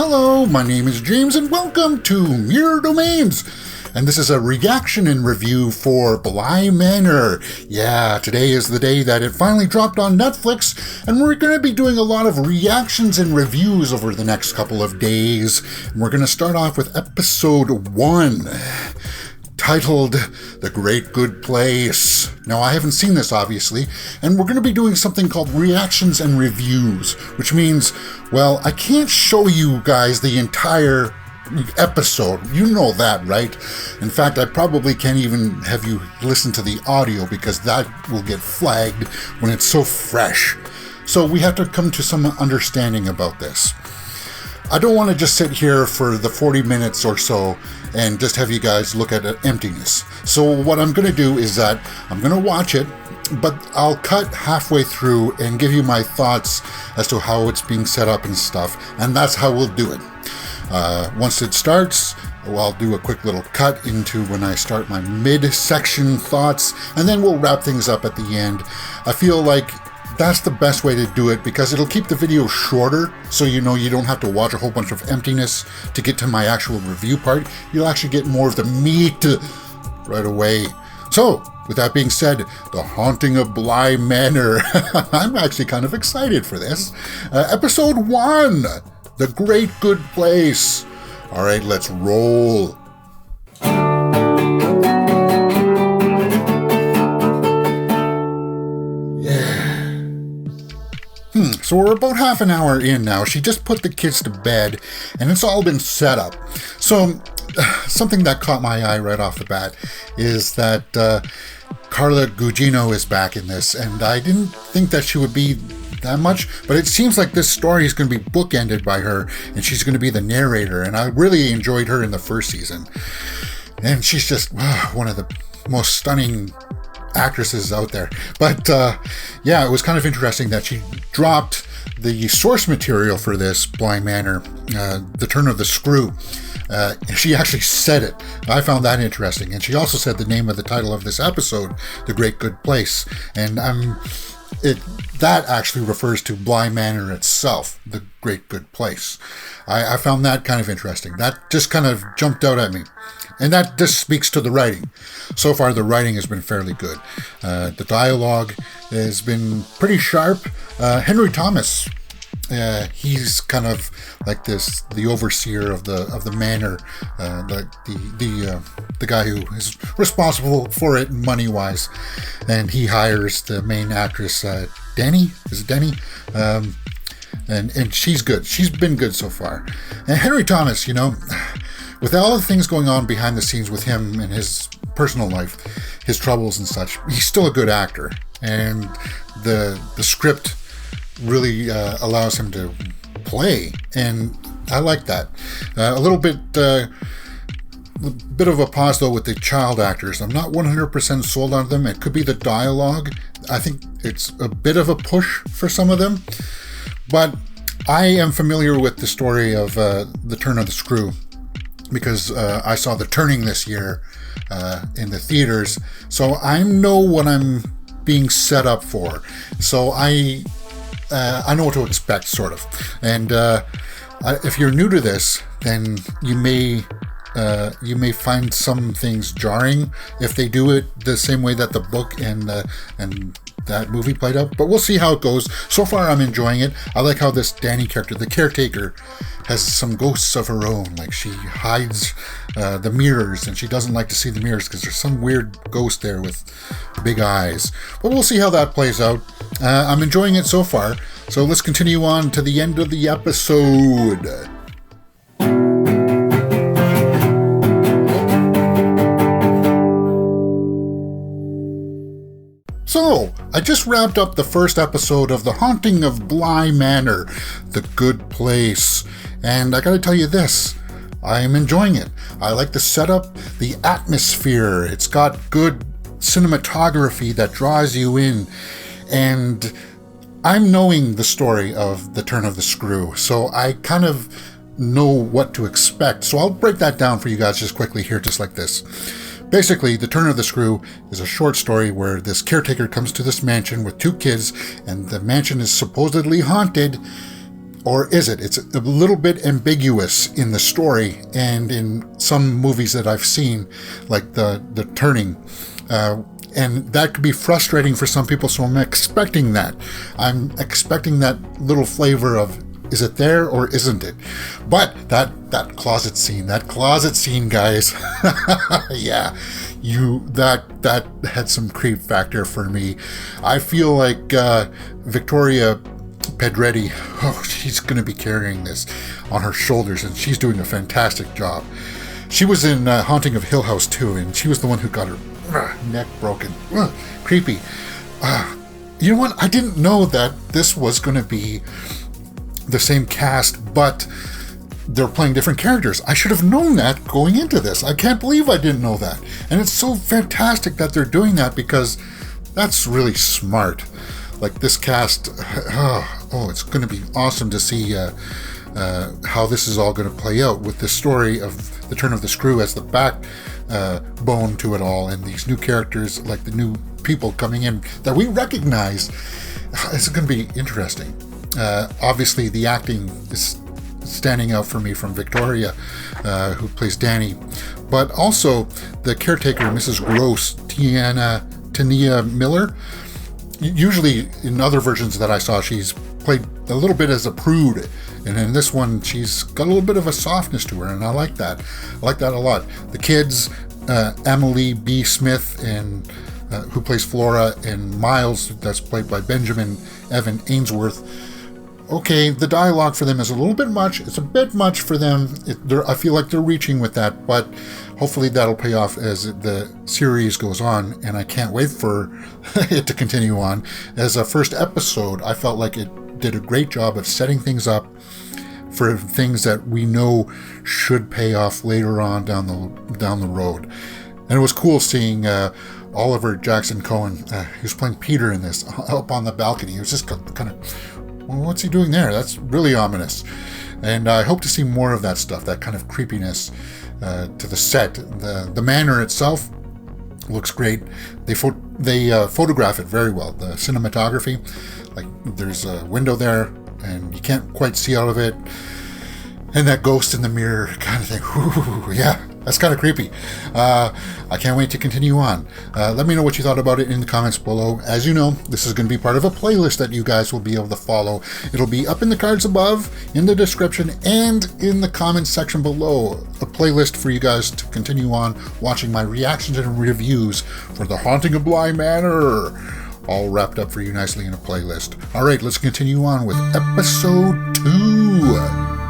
Hello, my name is James and welcome to Mirror Domains. And this is a reaction and review for Bly Manor. Yeah, today is the day that it finally dropped on Netflix, and we're going to be doing a lot of reactions and reviews over the next couple of days. And we're going to start off with episode 1, titled The Great Good Place. Now, I haven't seen this, obviously, and we're going to be doing something called reactions and reviews, which means, well, I can't show you guys the entire episode. You know that, right? In fact, I probably can't even have you listen to the audio because that will get flagged when it's so fresh. So we have to come to some understanding about this. I don't want to just sit here for the 40 minutes or so and just have you guys look at emptiness. So what I'm going to do is that I'm going to watch it, but I'll cut halfway through and give you my thoughts as to how it's being set up and stuff, and that's how we'll do it. Once it starts, I'll do a quick little cut into when I start my mid-section thoughts, and then we'll wrap things up at the end. I feel like that's the best way to do it because it'll keep the video shorter, so you know you don't have to watch a whole bunch of emptiness to get to my actual review part. You'll actually get more of the meat right away. So, with that being said, The Haunting of Bly Manor. I'm actually kind of excited for this. Episode 1, The Great Good Place. All right, let's roll. So we're about half an hour in now. She just put the kids to bed, and it's all been set up. So something that caught my eye right off the bat is that Carla Gugino is back in this, and I didn't think that she would be that much, but it seems like this story is going to be bookended by her, and she's going to be the narrator, and I really enjoyed her in the first season. And she's just one of the most stunning actresses out there. But yeah, it was kind of interesting that she dropped the source material for this Bly Manor, The Turn of the Screw. She actually said it. I found that interesting. And she also said the name of the title of this episode, The Great Good Place. And that actually refers to Bly Manor itself, The Great Good Place. I found that kind of interesting. That just kind of jumped out at me. And that just speaks to the writing. So far, the writing has been fairly good. The dialogue has been pretty sharp. Henry Thomas, he's kind of like the overseer of the manor, the guy who is responsible for it money-wise. And he hires the main actress, Danny. Is it Danny? And she's good. She's been good so far. And Henry Thomas, you know, with all the things going on behind the scenes with him and his personal life, his troubles and such, he's still a good actor. And the script really allows him to play, and I like that. A little bit of a pause though with the child actors. I'm not 100% sold on them. It could be the dialogue. I think it's a bit of a push for some of them, but I am familiar with the story of The Turn of the Screw because I saw The Turning this year in the theaters, so I know what I'm being set up for. So I know what to expect, sort of. And if you're new to this, then you may find some things jarring if they do it the same way that the book and that movie played out. But we'll see how it goes. So far, I'm enjoying it. I like how this Danny character, the caretaker, has some ghosts of her own. Like, she hides the mirrors, and she doesn't like to see the mirrors because there's some weird ghost there with big eyes. But we'll see how that plays out. I'm enjoying it so far. So let's continue on to the end of the episode. So, I just wrapped up the first episode of The Haunting of Bly Manor, The Good Place. And I gotta tell you this, I am enjoying it. I like the setup, the atmosphere. It's got good cinematography that draws you in. And I'm knowing the story of The Turn of the Screw, so I kind of know what to expect. So I'll break that down for you guys just quickly here, just like this. Basically, The Turn of the Screw is a short story where this caretaker comes to this mansion with two kids, and the mansion is supposedly haunted. Or is it? It's a little bit ambiguous in the story and in some movies that I've seen, like the Turning. And that could be frustrating for some people, so I'm expecting that. I'm expecting that little flavor of, is it there or isn't it? But that closet scene, guys, yeah, that had some creep factor for me. I feel like Victoria Pedretti, she's going to be carrying this on her shoulders, and she's doing a fantastic job. She was in Haunting of Hill House too, and she was the one who got her neck broken. Creepy. You know what? I didn't know that this was going to be the same cast, but they're playing different characters. I should have known that going into this. I can't believe I didn't know that. And it's so fantastic that they're doing that, because that's really smart. Like this cast, it's going to be awesome to see how this is all going to play out, with the story of the turn of the screw as the backbone to it all, and these new characters, like the new people coming in that we recognize. It's going to be interesting. Obviously, the acting is standing out for me from Victoria, who plays Danny, but also the caretaker, Mrs. Gross, Tania Miller. Usually in other versions that I saw, she's played a little bit as a prude, and in this one she's got a little bit of a softness to her, and I like that. I like that a lot. The kids, Emily B. Smith, and who plays Flora, and Miles, that's played by Benjamin Evan Ainsworth. Okay, the dialogue for them is a little bit much. It's a bit much for them. I feel like they're reaching with that, but hopefully that'll pay off as the series goes on, and I can't wait for it to continue on. As a first episode, I felt like it did a great job of setting things up for things that we know should pay off later on down the road. And it was cool seeing Oliver Jackson Cohen, who's playing Peter in this, up on the balcony. He was just kind of, well, what's he doing there? That's really ominous. And I hope to see more of that stuff, that kind of creepiness to the set. The manor itself looks great. They photograph it very well. The cinematography, like there's a window there and you can't quite see out of it. And that ghost in the mirror kind of thing. Ooh, yeah, that's kind of creepy. I can't wait to continue on. Let me know what you thought about it in the comments below. As you know, this is going to be part of a playlist that you guys will be able to follow. It'll be up in the cards above, in the description, and in the comments section below. A playlist for you guys to continue on watching my reactions and reviews for The Haunting of Bly Manor. All wrapped up for you nicely in a playlist. All right, let's continue on with episode 2.